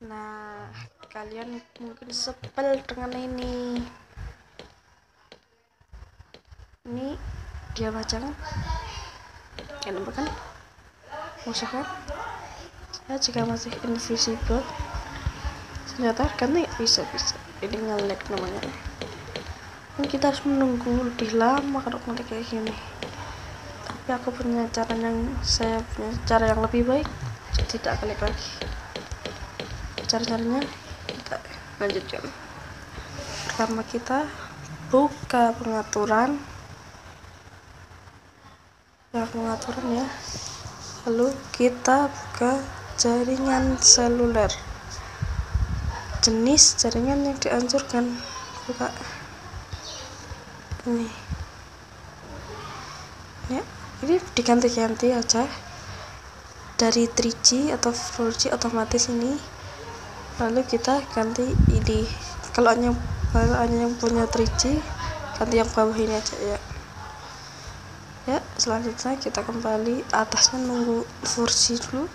Nah, kalian mungkin sebel dengan ini dia baca kan, kenapa kan musuh kan. Saya jika masih invisible senjata kan nih bisa ini nge-lag namanya. Kita harus menunggu lebih lama kalau nge-lag kayak gini, tapi aku punya cara yang lebih baik, tidak nge-lag lagi. Caranya kita lanjutkan. Pertama kita buka pengaturan ya, lalu kita buka jaringan seluler, jenis jaringan yang dianjurkan. Buka ini ya, ini diganti-ganti aja dari 3G atau 4G otomatis ini, lalu kita ganti ini. Kalau yang punya 3G ganti yang bawah ini aja ya. Selanjutnya kita kembali atasnya, nunggu 4G dulu.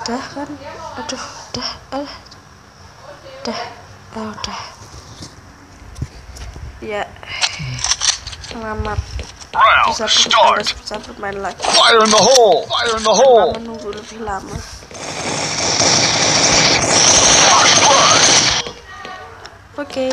Udah kan, udah ya, selamat bisa bermain lagi. Fire in the hole. Menunggu lebih lama. Oke.